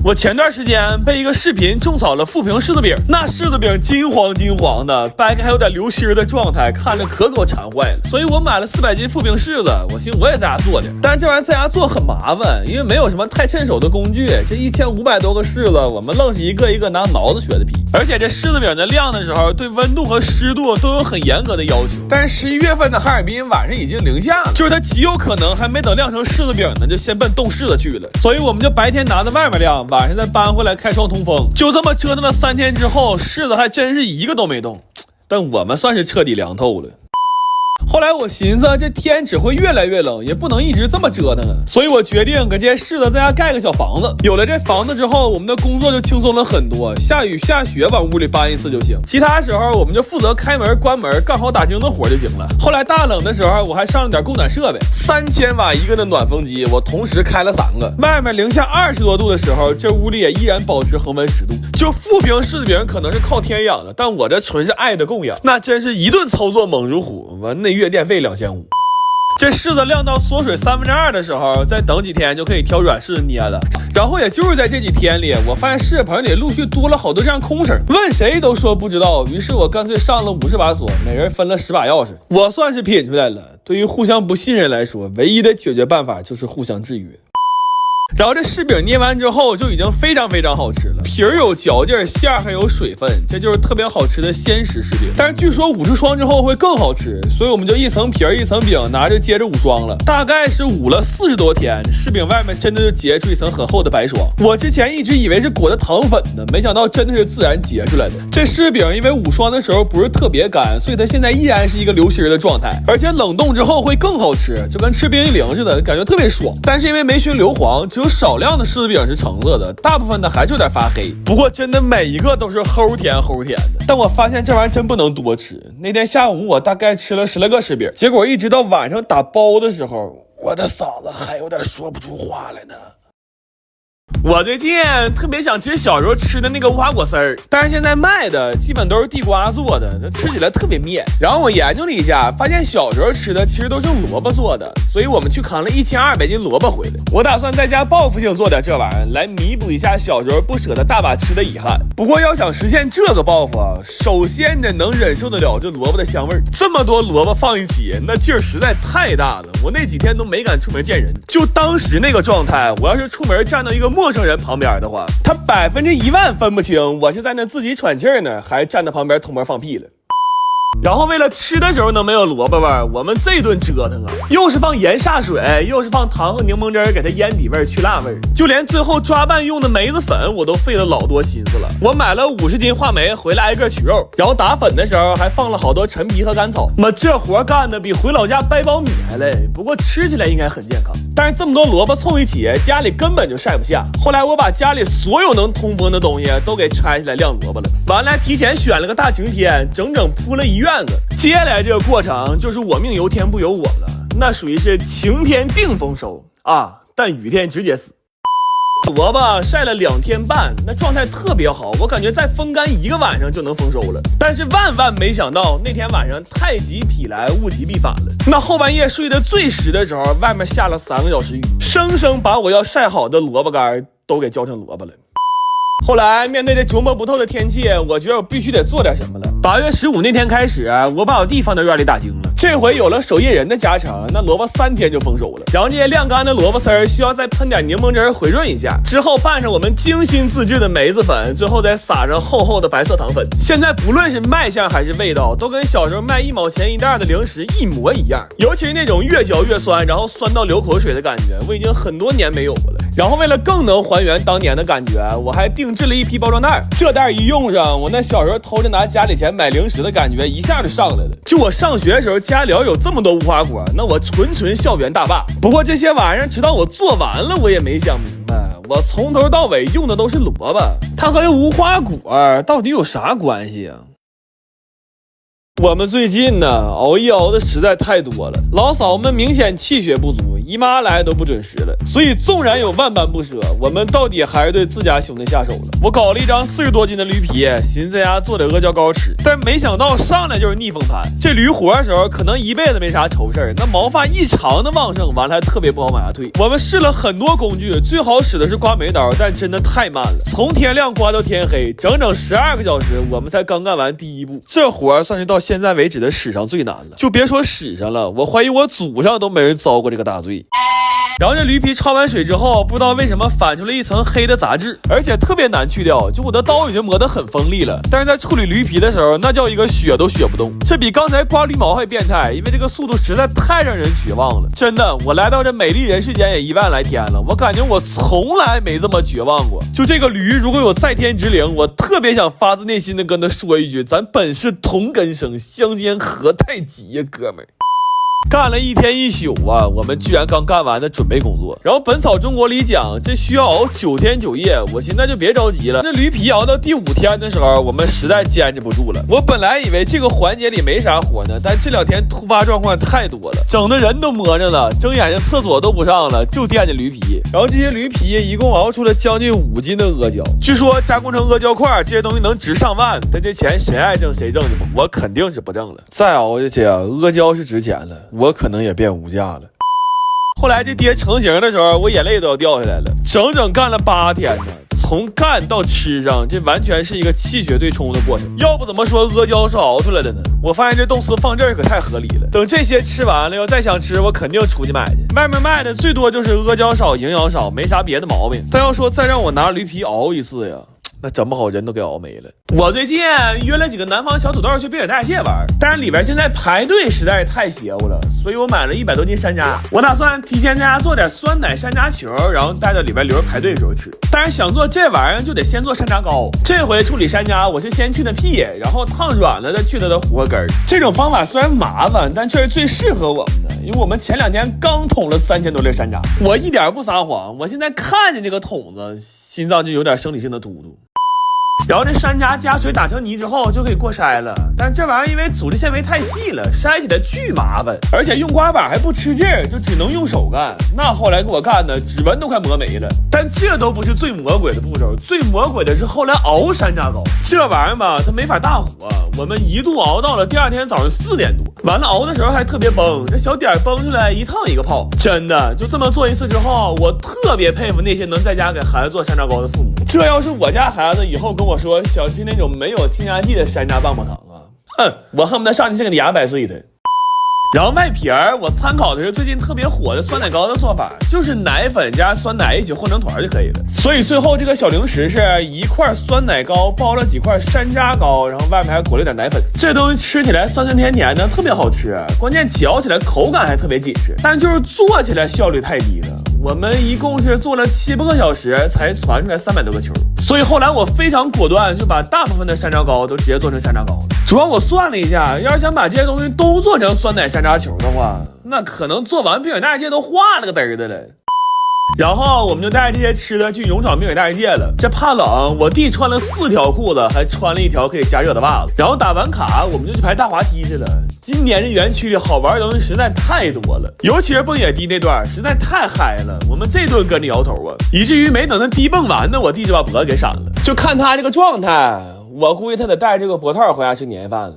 我前段时间被一个视频种草了富平柿子饼，那柿子饼金黄金黄的，掰开还有点流心的状态，看着可给我馋坏了。所以我买了400斤富平柿子，我寻思我也在家做点，但是这玩意在家做很麻烦，因为没有什么太趁手的工具。这1500多个柿子，我们愣是一个一个拿挠子削的皮。而且这柿子饼在晾的时候，对温度和湿度都有很严格的要求。但是11月份的哈尔滨晚上已经零下了，就是它极有可能还没等晾成柿子饼呢，就先奔冻柿子去了。所以我们就白天拿在外面晾，晚上再搬回来开窗通风。就这么折腾了3天之后，柿子还真是一个都没动，但我们算是彻底凉透了。后来我寻思这天只会越来越冷，也不能一直这么折腾啊，所以我决定给这些柿子在家盖个小房子。有了这房子之后，我们的工作就轻松了很多，下雨下雪往屋里搬一次就行，其他时候我们就负责开门关门干好打更的活就行了。后来大冷的时候，我还上了点供暖设备，3000瓦一个的暖风机，我同时开了3个。外面零下20多度的时候，这屋里也依然保持恒温10度。就富平柿子饼可能是靠天养的，但我这纯是爱的供养，那真是一顿操作猛如虎，完那月电费2500。这柿子晾到缩水2/3的时候，再等几天就可以挑软柿子捏了。然后也就是在这几天里，我发现柿子棚里陆续多了好多这样空绳，问谁都说不知道。于是我干脆上了50把锁，每人分了10把钥匙。我算是品出来了，对于互相不信任来说，唯一的解决办法就是互相制约。然后这柿饼捏完之后就已经非常非常好吃了，皮儿有嚼劲，馅儿还有水分，这就是特别好吃的鲜食柿饼。但是据说50霜之后会更好吃，所以我们就一层皮儿一层饼拿着接着5霜了，大概是捂了40多天，柿饼外面真的就结出一层很厚的白霜。我之前一直以为是裹的糖粉呢，没想到真的是自然结出来的。这柿饼因为捂霜的时候不是特别干，所以它现在依然是一个流心的状态，而且冷冻之后会更好吃，就跟吃冰激凌似的，感觉特别爽。但是因为没熏硫磺，只有少量的柿子饼是橙色的，大部分的还是有点发黑。不过真的每一个都是齁甜齁甜的。但我发现这玩意儿真不能多吃。那天下午我大概吃了10来个柿饼，结果一直到晚上打包的时候，我的嗓子还有点说不出话来呢。我最近特别想吃小时候吃的那个无花果丝儿，但是现在卖的基本都是地瓜做的，吃起来特别面。然后我研究了一下，发现小时候吃的其实都是用萝卜做的，所以我们去扛了1200斤萝卜回来。我打算在家报复性做点这玩意儿，来弥补一下小时候不舍得大把吃的遗憾。不过要想实现这个报复啊，首先你得能忍受得了这萝卜的香味儿。这么多萝卜放一起，那劲儿实在太大了，我那几天都没敢出门见人。就当时那个状态，我要是出门站到一个陌生人旁边的话，他100%分不清我是在那自己喘气呢，还是站在旁边偷摸放屁了。然后为了吃的时候能没有萝卜味儿，我们这顿折腾啊，又是放盐下水，又是放糖和柠檬汁给它腌底味去辣味，就连最后抓拌用的梅子粉我都费了老多心思了。我买了50斤话梅回来挨个取肉，然后打粉的时候还放了好多陈皮和甘草。这活干的比回老家掰苞米还累，不过吃起来应该很健康。但是这么多萝卜凑一起，家里根本就晒不下。后来我把家里所有能通风的东西都给拆下来晾萝卜了，完了还提前选了个大晴天，整整铺了一院子。接下来这个过程就是我命由天不由我了，那属于是晴天定丰收啊，但雨天直接死。萝卜晒了2天半，那状态特别好，我感觉再风干1个晚上就能丰收了。但是万没想到，那天晚上太极否来，物极必反了。那后半夜睡得最实的时候，外面下了3个小时雨，生生把我要晒好的萝卜干都给浇成萝卜了。后来面对这琢磨不透的天气，我觉得我必须得做点什么了。8月15那天开始，我把我弟放到院里打更了。这回有了守夜人的加成，那萝卜3天就丰收了。然后这些晾干的萝卜丝儿需要再喷点柠檬汁回润一下，之后拌上我们精心自制的梅子粉，最后再撒上厚厚的白色糖粉。现在不论是卖相还是味道，都跟小时候卖1毛钱一袋的零食一模一样。尤其是那种越嚼越酸，然后酸到流口水的感觉，我已经很多年没有过了。然后为了更能还原当年的感觉，我还定制了一批包装袋，这袋一用上，我那小时候偷着拿家里钱买零食的感觉一下就上来了。就我上学的时候家里要有这么多无花果，那我纯校园大坝。不过这些玩意儿直到我做完了我也没想明白，我从头到尾用的都是萝卜，它和无花果到底有啥关系啊？我们最近呢熬夜熬的实在太多了，老嫂们明显气血不足，姨妈来都不准时了。所以纵然有万般不舍，我们到底还是对自家兄弟下手了。我搞了一张40多斤的驴皮，寻思在家做点阿胶糕吃，但没想到上来就是逆风盘。这驴活的时候可能一辈子没啥愁事儿，那毛发异常的旺盛，完了还特别不好往下退。我们试了很多工具，最好使的是刮眉刀，但真的太慢了，从天亮刮到天黑，整整12个小时，我们才刚干完第一步。这活算是到现在为止的史上最难了，就别说史上了，我怀疑我祖上都没人遭过这个大罪。然后这驴皮焯完水之后，不知道为什么翻出了一层黑的杂质，而且特别难去掉，就我的刀已经磨得很锋利了，但是在处理驴皮的时候，那叫一个削都削不动。这比刚才刮驴毛还变态，因为这个速度实在太让人绝望了。真的，我来到这美丽人世间也1万来天了，我感觉我从来没这么绝望过。就这个驴如果有在天之灵，我特别想发自内心的跟他说一句，咱本是同根生，相煎何太急呀，哥们儿。干了一天一宿啊，我们居然刚干完的准备工作。然后《本草中国》里讲，这需要熬9天9夜。我现在就别着急了，那驴皮熬到第5天的时候，我们实在坚持不住了。我本来以为这个环节里没啥活呢，但这2天突发状况太多了，整的人都磨着了，睁眼睛厕所都不上了，就惦着驴皮。然后这些驴皮一共熬出了将近5斤的阿胶，据说加工成阿胶块，这些东西能值上万，但这钱谁爱挣谁挣去吧，我肯定是不挣了。再熬下去啊，阿胶是值钱了，我可能也变无价了。后来这爹成型的时候，我眼泪都要掉下来了，整整干了8天呢。从干到吃上，这完全是一个气血对冲的过程。要不怎么说阿胶是熬出来的呢？我发现这冻丝放这儿可太合理了。等这些吃完了，要再想吃，我肯定出去买去。外面卖的最多就是阿胶少、营养少，没啥别的毛病。但要说再让我拿驴皮熬一次呀，那整不好人都给熬没了。我最近约了几个南方小土豆去滨海大蟹玩，但是里边现在排队实在是太邪乎了，所以我买了100多斤山楂。我打算提前在家做点酸奶山楂球，然后带到里边留着排队的时候吃。但是想做这玩意儿就得先做山楂糕。这回处理山楂，我是先去的屁，然后烫软了再去它的核根儿。这种方法虽然麻烦，但却是最适合我们的，因为我们前2天刚捅了3000多粒山楂。我一点不撒谎，我现在看见这个桶子，心脏就有点生理性的突突。然后这山楂加水打成泥之后就可以过筛了，但这玩意儿因为组织纤维太细了，筛起来巨麻烦，而且用刮板还不吃劲儿，就只能用手干。那后来给我干的指纹都快磨没了。但这都不是最魔鬼的步骤，最魔鬼的是后来熬山楂糕。这玩意儿吧，它没法大火，我们一度熬到了第2天早上4点多，完了熬的时候还特别崩，这小点崩出来一烫一个泡。真的就这么做一次之后，我特别佩服那些能在家给孩子做山楂糕的父母。这要是我家孩子以后跟我说想吃那种没有添加剂的山楂棒棒糖啊，哼，我恨不得上去先给你牙掰碎它。然后外皮儿我参考的是最近特别火的酸奶糕的做法，就是奶粉加酸奶一起和成团就可以了。所以最后这个小零食是1块酸奶糕包了几块山楂糕，然后外面还裹了点奶粉。这东西吃起来酸酸甜甜的，特别好吃，关键嚼起来口感还特别紧实，但就是做起来效率太低了。我们一共是做了7、8个小时才传出来300多个球，所以后来我非常果断，就把大部分的山楂糕都直接做成山楂糕了。主要我算了一下，要是想把这些东西都做成酸奶山楂球的话，那可能做完滨海大世界都化了个嘚儿的了。然后我们就带着这些吃的去勇闯滨海大世界了。这怕冷，我弟穿了4条裤子，还穿了1条可以加热的袜子。然后打完卡，我们就去排大滑梯去了。今年这园区里好玩的东西实在太多了，尤其是蹦野迪那段实在太嗨了，我们这顿跟着摇头啊，以至于没等他低蹦完呢，我弟就把脖子给闪了。就看他这个状态，我估计他得带这个脖套回家吃年夜饭了。